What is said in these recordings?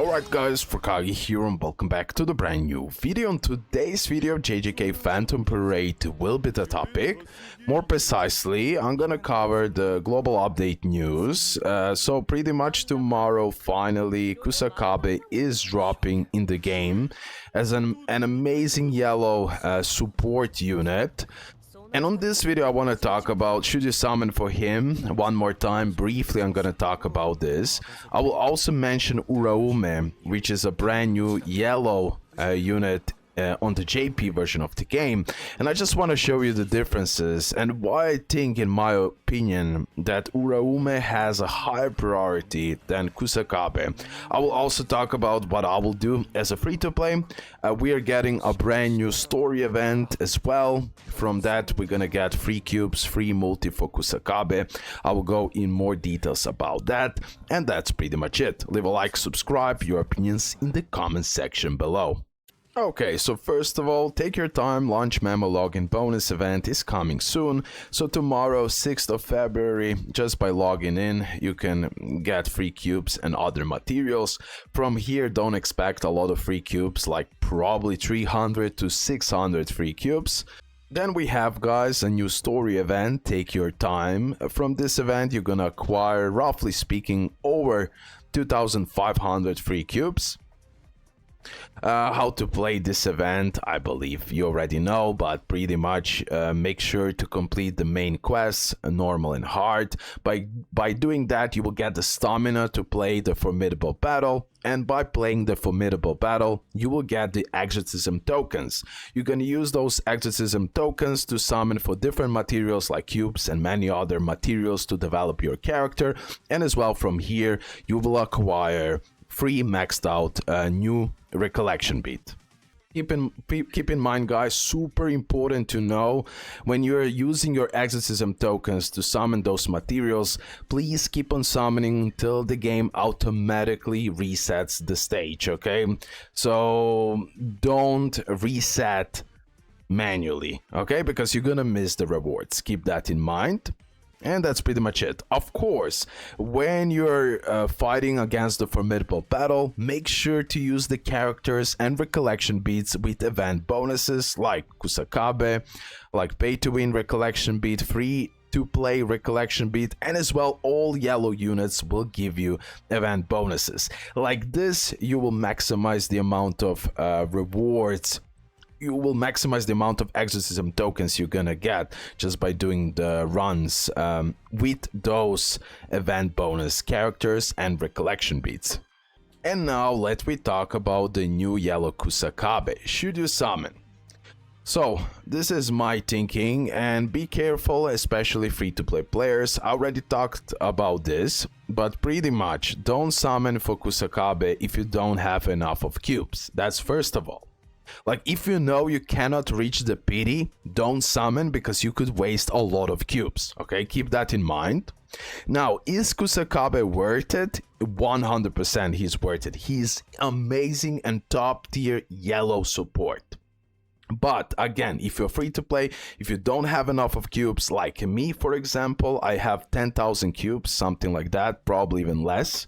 Alright guys, RoKage here and welcome back to the brand new video. In today's video, JJK Phantom Parade will be the topic. More precisely, I'm gonna cover the global update news. So pretty much tomorrow, finally, Kusakabe is dropping in the game as an amazing yellow support unit. And on this video I want to talk about should you summon for him. One more time, briefly I'm gonna talk about this. I will also mention Uraume, which is a brand new yellow unit on the JP version of the game, and I just want to show you the differences and why I think, in my opinion, that Uraume has a higher priority than Kusakabe. I will also talk about what I will do as a free-to-play. We are getting a brand new story event as well. From that we're gonna get free cubes, free multi for Kusakabe. I will go in more details about that, and that's pretty much it. Leave a like, subscribe, your opinions in the comment section below. Okay, so first of all, take your time. Launch memo login bonus event is coming soon. So tomorrow, 6th of February, just by logging in, you can get free cubes and other materials. From here, don't expect a lot of free cubes, like probably 300 to 600 free cubes. Then we have, guys, a new story event. Take your time. From this event, you're gonna acquire, roughly speaking, over 2,500 free cubes. How to play this event, I believe you already know, but pretty much make sure to complete the main quests, normal and hard. By doing that, you will get the stamina to play the formidable battle, and by playing the formidable battle, you will get the exorcism tokens. You're gonna use those exorcism tokens to summon for different materials like cubes and many other materials to develop your character, and as well from here you will acquire free maxed out new recollection bit. Keep in mind, guys, super important to know, when you're using your exorcism tokens to summon those materials, please keep on summoning until the game automatically resets the stage, okay? So don't reset manually, okay? Because you're gonna miss the rewards. Keep that in mind. And that's pretty much it. Of course, when you're fighting against the formidable battle, make sure to use the characters and recollection beats with event bonuses like Kusakabe, like pay to win recollection beat, free to play recollection beat, and as well all yellow units will give you event bonuses. Like this, you will maximize the amount of rewards. You will maximize the amount of exorcism tokens you're gonna get just by doing the runs with those event bonus characters and recollection beats. And now let me talk about the new yellow Kusakabe. Should you summon? So this is my thinking, and be careful, especially free-to-play players. I already talked about this, but pretty much don't summon for Kusakabe if you don't have enough of cubes. That's first of all. Like, if you know you cannot reach the pity, don't summon, because you could waste a lot of cubes, okay? Keep that in mind. Now, is Kusakabe worth it? 100% he's worth it. He's amazing and top tier yellow support. But again, if you're free to play, if you don't have enough of cubes, like me for example, I have 10,000 cubes, something like that, probably even less.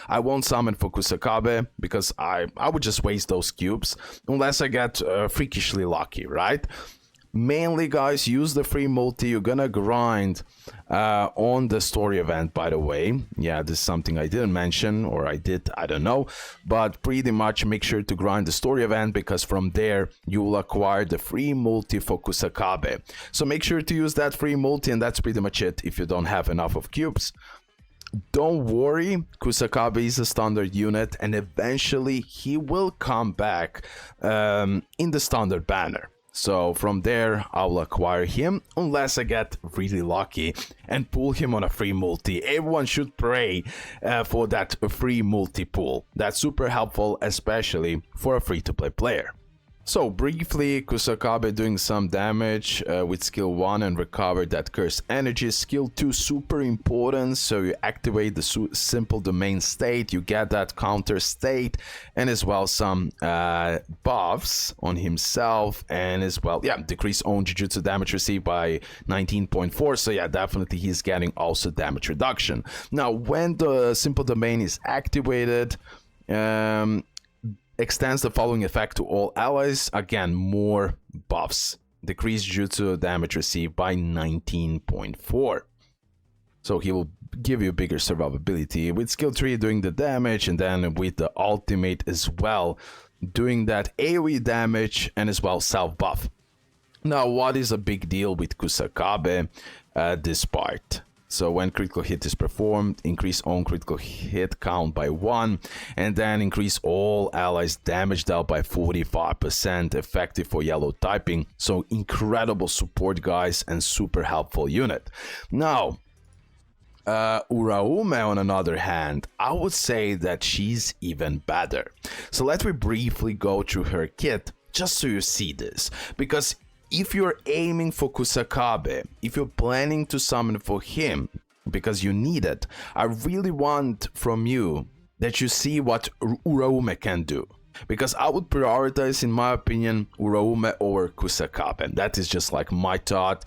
I won't summon for Kusakabe because I would just waste those cubes unless I get freakishly lucky, right? Mainly, guys, use the free multi. You're gonna grind on the story event, by the way. Yeah, this is something I didn't mention, or I did, I don't know. But pretty much make sure to grind the story event, because from there you will acquire the free multi for Kusakabe. So make sure to use that free multi, and that's pretty much it if you don't have enough of cubes. Don't worry, Kusakabe is a standard unit, and eventually he will come back in the standard banner. So from there, I'll acquire him, unless I get really lucky and pull him on a free multi. Everyone should pray for that free multi pull. That's super helpful, especially for a free-to-play player. So briefly, Kusakabe doing some damage with skill 1 and recover that cursed energy. Skill 2 super important, so you activate the simple domain state, you get that counter state, and as well some buffs on himself, and as well, yeah, decrease own Jujutsu damage received by 19.4, so yeah, definitely he's getting also damage reduction. Now when the simple domain is activated, Extends the following effect to all allies. Again, more buffs. Decrease jutsu damage received by 19.4. So he will give you bigger survivability with skill 3 doing the damage, and then with the ultimate as well doing that AoE damage and as well self buff. Now, what is a big deal with Kusakabe? This part. So when critical hit is performed, increase own critical hit count by 1, and then increase all allies damage dealt by 45%, effective for yellow typing. So incredible support, guys, and super helpful unit. Now, Uraume, on another hand, I would say that she's even better. So let me briefly go through her kit, just so you see this, because if you're aiming for Kusakabe, if you're planning to summon for him, because you need it, I really want from you that you see what Uraume can do. Because I would prioritize, in my opinion, Uraume over Kusakabe. That is just like my thought.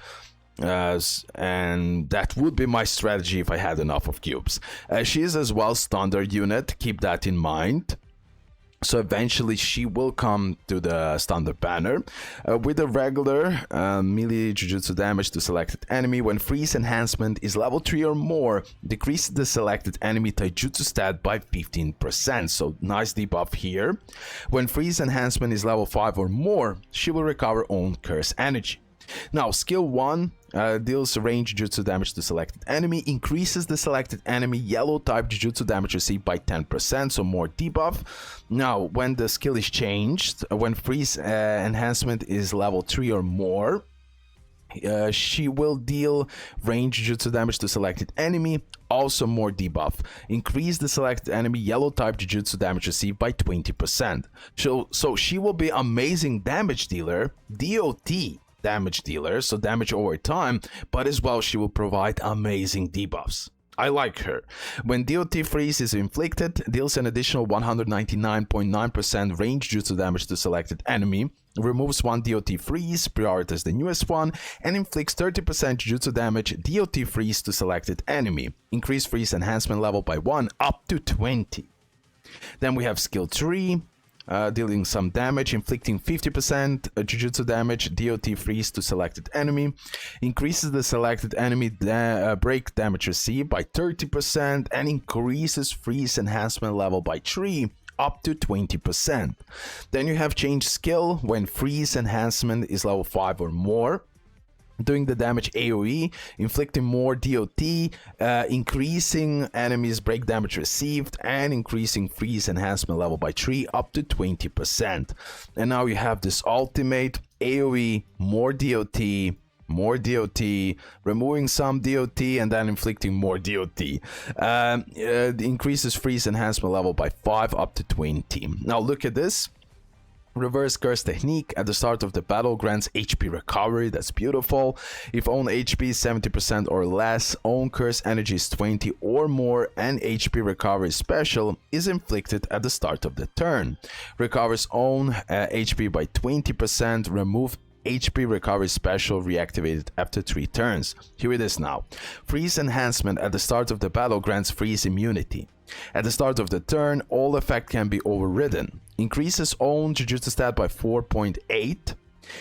And that would be my strategy if I had enough of cubes. She is as well standard unit, keep that in mind. So eventually she will come to the standard banner with a regular melee Jujutsu damage to selected enemy. When freeze enhancement is level 3 or more, decrease the selected enemy taijutsu stat by 15%. So nice debuff here. When freeze enhancement is level 5 or more, she will recover own curse energy. Now, skill 1 deals range Jujutsu damage to selected enemy, increases the selected enemy yellow type Jujutsu damage received by 10%, so more debuff. Now, when the skill is changed, when freeze enhancement is level 3 or more, she will deal range Jujutsu damage to selected enemy, also more debuff. Increase the selected enemy yellow type Jujutsu damage received by 20%. So she will be amazing damage dealer, DOT damage dealer, so damage over time, but as well she will provide amazing debuffs. I like her. When DOT freeze is inflicted, deals an additional 199.9% range jutsu damage to selected enemy, removes one DOT freeze, prioritize the newest one, and inflicts 30% jutsu damage DOT freeze to selected enemy. Increase freeze enhancement level by 1 up to 20. Then we have skill 3, dealing some damage, inflicting 50% Jujutsu damage, DOT freeze to selected enemy, increases the selected enemy break damage received by 30%, and increases freeze enhancement level by 3 up to 20%. Then you have change skill when freeze enhancement is level 5 or more, doing the damage AoE, inflicting more DOT, increasing enemies break damage received, and increasing freeze enhancement level by 3 up to 20%. And now you have this ultimate AoE, more DOT, removing some DOT, and then inflicting more DOT. Increases freeze enhancement level by 5 up to 20. Now look at this. Reverse curse technique at the start of the battle grants HP recovery. That's beautiful. If own HP is 70% or less, own curse energy is 20 or more, and HP recovery special is inflicted at the start of the turn. Recovers own HP by 20%. Remove HP recovery special reactivated after 3 turns. Here it is now. Freeze enhancement at the start of the battle grants freeze immunity. At the start of the turn, all effect can be overridden. Increases own Jujutsu stat by 4.8.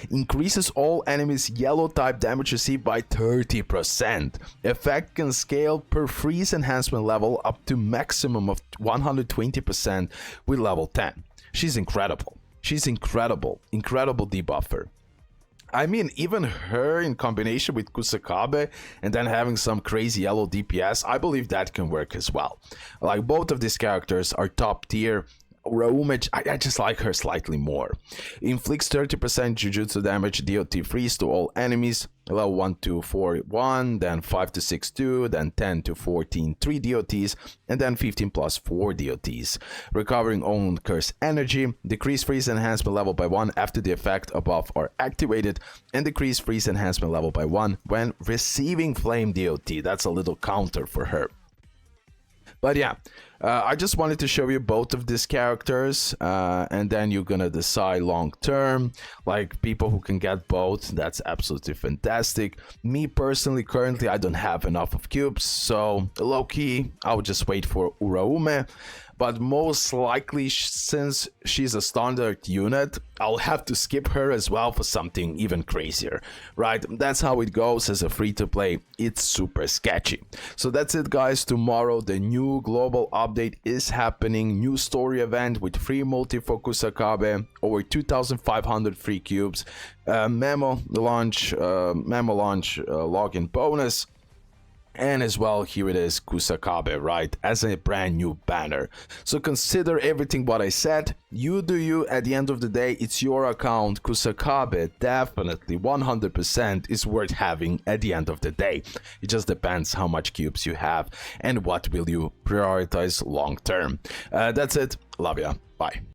Increases all enemies yellow type damage received by 30%. Effect can scale per freeze enhancement level up to maximum of 120% with level 10. She's incredible. She's incredible. Incredible debuffer. I mean, even her in combination with Kusakabe and then having some crazy yellow DPS, I believe that can work as well. Like, both of these characters are top tier. Uraume, I just like her slightly more. Inflicts 30% Jujutsu damage DOT freeze to all enemies. Level 1 to 4 1, then 5 to 6 2, then 10 to 14 3 DOTs, and then 15 plus 4 DOTs. Recovering own curse energy. Decrease freeze enhancement level by 1 after the effect above are activated, and decrease freeze enhancement level by 1 when receiving flame DOT. That's a little counter for her. But yeah, I just wanted to show you both of these characters, and then you're gonna decide long term, like people who can get both. That's absolutely fantastic. Me personally, currently I don't have enough of cubes, so low-key I would just wait for Uraume. but most likely since she's a standard unit, I'll have to skip her as well for something even crazier, right? That's how it goes as a free-to-play. It's super sketchy. So that's it, guys. Tomorrow the new global update is happening. New story event with free multi for Kusakabe, over 2,500 free cubes, memo launch login bonus. And as well, here it is, Kusakabe, right, as a brand new banner. So consider everything what I said. You do you. At the end of the day, it's your account. Kusakabe definitely 100% is worth having at the end of the day. It just depends how much cubes you have and what will you prioritize long term. That's it. Love ya. Bye.